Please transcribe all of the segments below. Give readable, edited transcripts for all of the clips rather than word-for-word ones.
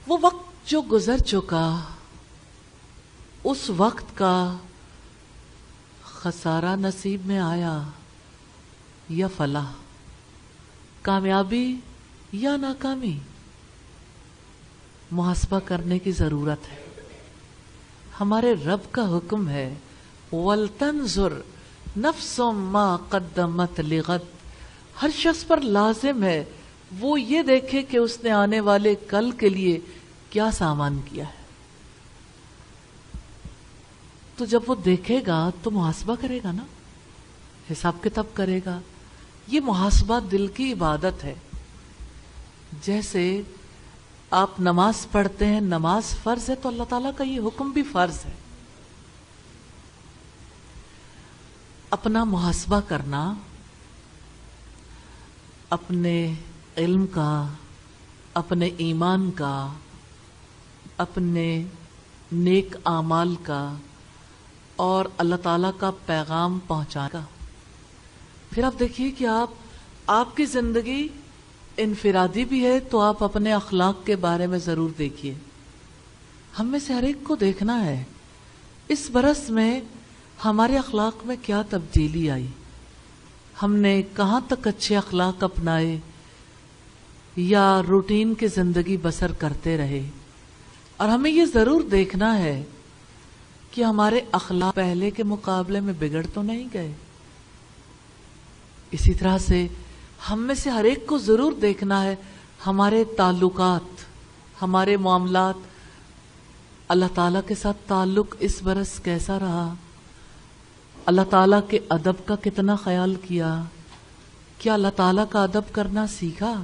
وہ وقت جو گزر چکا، اس وقت کا خسارہ نصیب میں آیا یا فلاح، کامیابی یا ناکامی، محاسبہ کرنے کی ضرورت ہے۔ ہمارے رب کا حکم ہے وَلْتَنْظُرْ نَفْسٌ مَا قَدَّمَتْ لِغَدٍ، ہر شخص پر لازم ہے وہ یہ دیکھے کہ اس نے آنے والے کل کے لیے کیا سامان کیا ہے۔ تو جب وہ دیکھے گا تو محاسبہ کرے گا نا، حساب کتاب کرے گا۔ یہ محاسبہ دل کی عبادت ہے۔ جیسے آپ نماز پڑھتے ہیں، نماز فرض ہے تو اللہ تعالیٰ کا یہ حکم بھی فرض ہے۔ اپنا محاسبہ کرنا، اپنے علم کا، اپنے ایمان کا، اپنے نیک اعمال کا اور اللہ تعالیٰ کا پیغام پہنچانے کا۔ پھر آپ دیکھیے کہ آپ کی زندگی انفرادی بھی ہے تو آپ اپنے اخلاق کے بارے میں ضرور دیکھیے۔ ہم میں سے ہر ایک کو دیکھنا ہے اس برس میں ہمارے اخلاق میں کیا تبدیلی آئی، ہم نے کہاں تک اچھے اخلاق اپنائے یا روٹین کی زندگی بسر کرتے رہے۔ اور ہمیں یہ ضرور دیکھنا ہے کہ ہمارے اخلاق پہلے کے مقابلے میں بگڑ تو نہیں گئے۔ اسی طرح سے ہم میں سے ہر ایک کو ضرور دیکھنا ہے ہمارے تعلقات، ہمارے معاملات، اللہ تعالیٰ کے ساتھ تعلق اس برس کیسا رہا، اللہ تعالیٰ کے ادب کا کتنا خیال کیا، کیا اللہ تعالیٰ کا ادب کرنا سیکھا،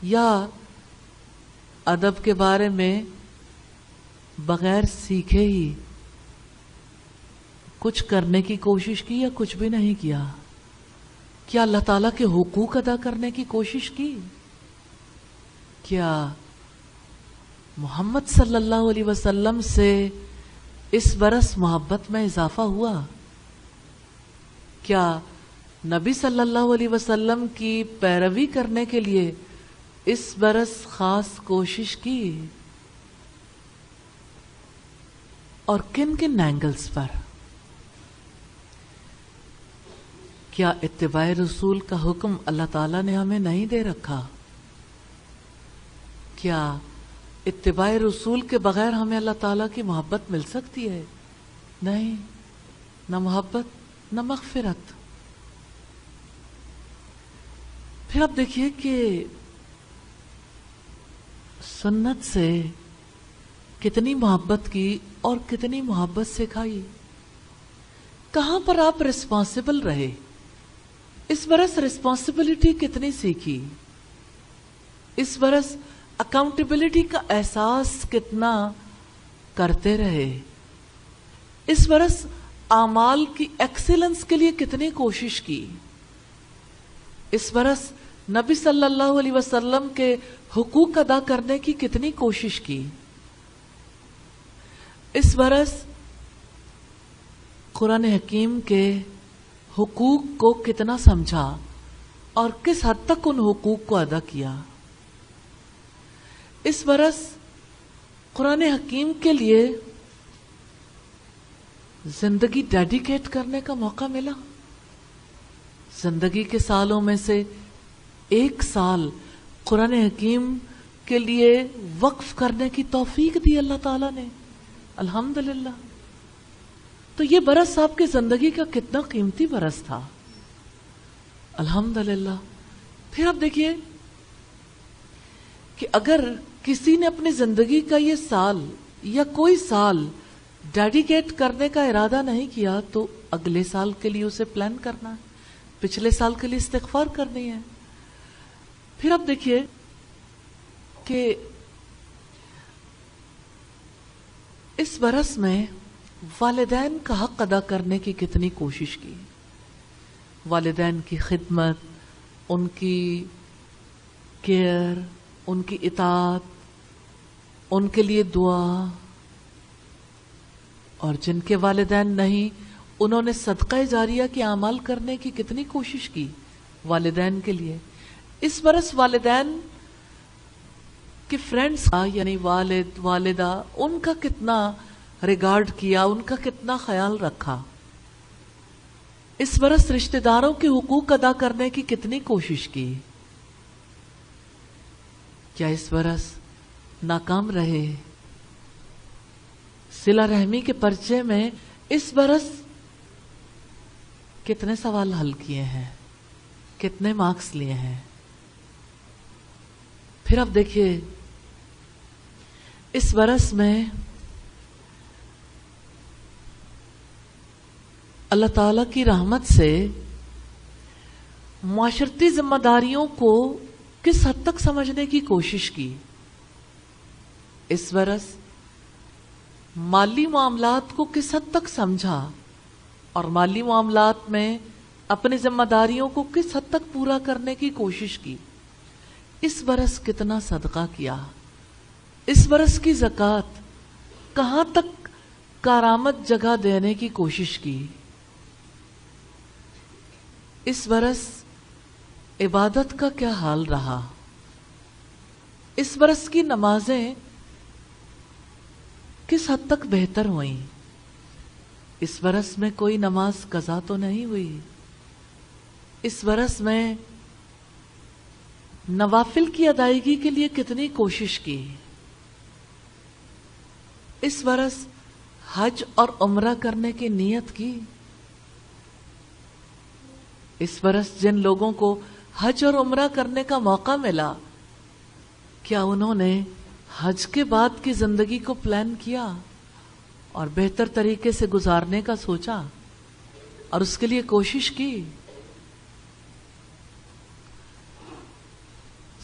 یا ادب کے بارے میں بغیر سیکھے ہی کچھ کرنے کی کوشش کی یا کچھ بھی نہیں کیا، کیا اللہ تعالیٰ کے حقوق ادا کرنے کی کوشش کی، کیا محمد صلی اللہ علیہ وسلم سے اس برس محبت میں اضافہ ہوا، کیا نبی صلی اللہ علیہ وسلم کی پیروی کرنے کے لیے اس برس خاص کوشش کی، اور کن کن اینگلز پر، کیا اتباع رسول کا حکم اللہ تعالیٰ نے ہمیں نہیں دے رکھا، کیا اتباع رسول کے بغیر ہمیں اللہ تعالیٰ کی محبت مل سکتی ہے؟ نہیں، نہ محبت نہ مغفرت۔ پھر آپ دیکھیے کہ سنت سے کتنی محبت کی اور کتنی محبت سکھائی، کہاں پر آپ رسپانسبل رہے، اس برس رسپانسبلٹی کتنی سیکھی، اس برس اکاؤنٹیبلٹی کا احساس کتنا کرتے رہے، اس برس اعمال کی ایکسیلنس کے لیے کتنی کوشش کی، اس برس نبی صلی اللہ علیہ وسلم کے حقوق ادا کرنے کی کتنی کوشش کی، اس برس قرآن حکیم کے حقوق کو کتنا سمجھا اور کس حد تک ان حقوق کو ادا کیا، اس برس قرآن حکیم کے لیے زندگی ڈیڈیکیٹ کرنے کا موقع ملا۔ زندگی کے سالوں میں سے ایک سال قرآن حکیم کے لیے وقف کرنے کی توفیق دی اللہ تعالیٰ نے، الحمدللہ۔ تو یہ برس آپ کی زندگی کا کتنا قیمتی برس تھا، الحمدللہ۔ پھر آپ دیکھیے کہ اگر کسی نے اپنی زندگی کا یہ سال یا کوئی سال ڈیڈیکیٹ کرنے کا ارادہ نہیں کیا تو اگلے سال کے لیے اسے پلان کرنا ہے، پچھلے سال کے لیے استغفار کرنی ہے۔ پھر آپ دیکھیے کہ اس برس میں والدین کا حق ادا کرنے کی کتنی کوشش کی، والدین کی خدمت، ان کی کیئر، ان کی اطاعت، ان کے لیے دعا، اور جن کے والدین نہیں انہوں نے صدقہ جاریہ کے اعمال کرنے کی کتنی کوشش کی والدین کے لیے۔ اس برس والدین کہ فرینڈز کا یعنی والد والدہ ان کا کتنا ریگارڈ کیا، ان کا کتنا خیال رکھا، اس برس رشتہ داروں کے حقوق ادا کرنے کی کتنی کوشش کی. کیا اس برس ناکام رہے؟ صلہ رحمی کے پرچے میں اس برس کتنے سوال حل کیے ہیں، کتنے مارکس لیے ہیں؟ پھر اب دیکھیے اس برس میں اللہ تعالی کی رحمت سے معاشرتی ذمہ داریوں کو کس حد تک سمجھنے کی کوشش کی. اس برس مالی معاملات کو کس حد تک سمجھا اور مالی معاملات میں اپنی ذمہ داریوں کو کس حد تک پورا کرنے کی کوشش کی. اس برس کتنا صدقہ کیا، اس برس کی زکوٰۃ کہاں تک کارآمد جگہ دینے کی کوشش کی. اس برس عبادت کا کیا حال رہا، اس برس کی نمازیں کس حد تک بہتر ہوئیں. اس برس میں کوئی نماز قضا تو نہیں ہوئی. اس برس میں نوافل کی ادائیگی کے لیے کتنی کوشش کی. اس برس حج اور عمرہ کرنے کی نیت کی. اس برس جن لوگوں کو حج اور عمرہ کرنے کا موقع ملا، کیا انہوں نے حج کے بعد کی زندگی کو پلان کیا اور بہتر طریقے سے گزارنے کا سوچا اور اس کے لیے کوشش کی؟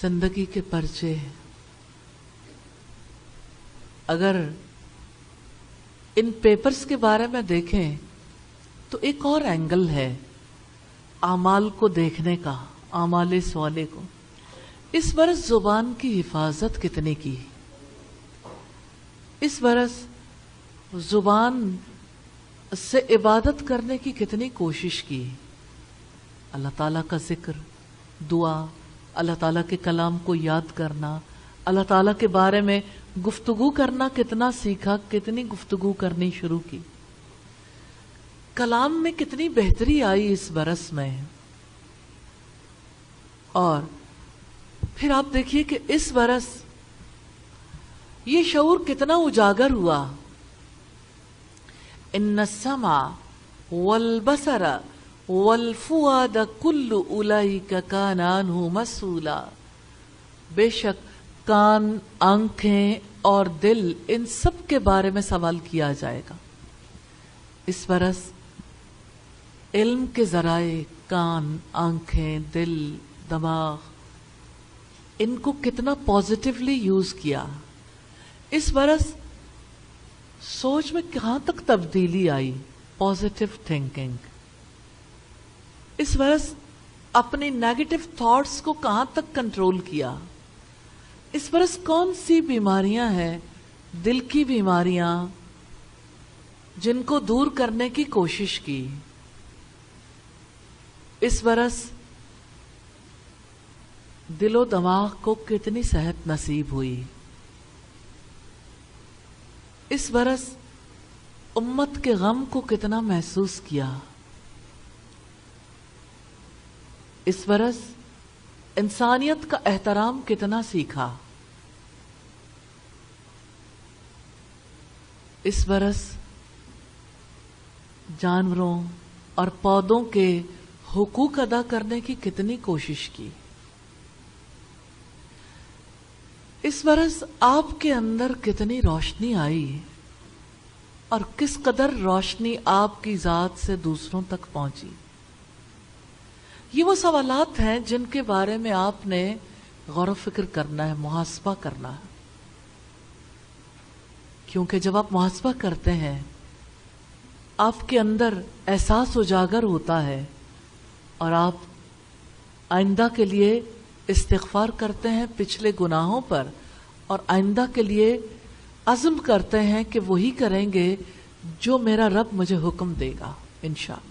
زندگی کے پرچے اگر ان پیپرز کے بارے میں دیکھیں تو ایک اور اینگل ہے اعمال کو دیکھنے کا، اعمال صالح کو. اس برس زبان کی حفاظت کتنی کی، اس برس زبان سے عبادت کرنے کی کتنی کوشش کی. اللہ تعالیٰ کا ذکر، دعا، اللہ تعالیٰ کے کلام کو یاد کرنا، اللہ تعالیٰ کے بارے میں گفتگو کرنا کتنا سیکھا، کتنی گفتگو کرنی شروع کی. کلام میں کتنی بہتری آئی اس برس میں. اور پھر آپ دیکھیے کہ اس برس یہ شعور کتنا اجاگر ہوا. ان السمع والبصر والفؤاد کل اولئک کان عنہ مسئولا. بے شک کان، آنکھیں اور دل، ان سب کے بارے میں سوال کیا جائے گا. اس برس علم کے ذرائع، کان، آنکھیں، دل، دماغ، ان کو کتنا پازیٹیولی یوز کیا. اس برس سوچ میں کہاں تک تبدیلی آئی، پازیٹیو تھنکنگ. اس برس اپنی نیگیٹو تھاٹس کو کہاں تک کنٹرول کیا. اس برس کون سی بیماریاں ہیں، دل کی بیماریاں، جن کو دور کرنے کی کوشش کی. اس برس دل و دماغ کو کتنی صحت نصیب ہوئی. اس برس امت کے غم کو کتنا محسوس کیا. اس برس انسانیت کا احترام کتنا سیکھا. اس برس جانوروں اور پودوں کے حقوق ادا کرنے کی کتنی کوشش کی. اس برس آپ کے اندر کتنی روشنی آئی اور کس قدر روشنی آپ کی ذات سے دوسروں تک پہنچی. یہ وہ سوالات ہیں جن کے بارے میں آپ نے غور و فکر کرنا ہے، محاسبہ کرنا ہے. کیونکہ جب آپ محاسبہ کرتے ہیں آپ کے اندر احساس اجاگر ہوتا ہے اور آپ آئندہ کے لیے استغفار کرتے ہیں پچھلے گناہوں پر، اور آئندہ کے لیے عزم کرتے ہیں کہ وہی کریں گے جو میرا رب مجھے حکم دے گا انشاءاللہ.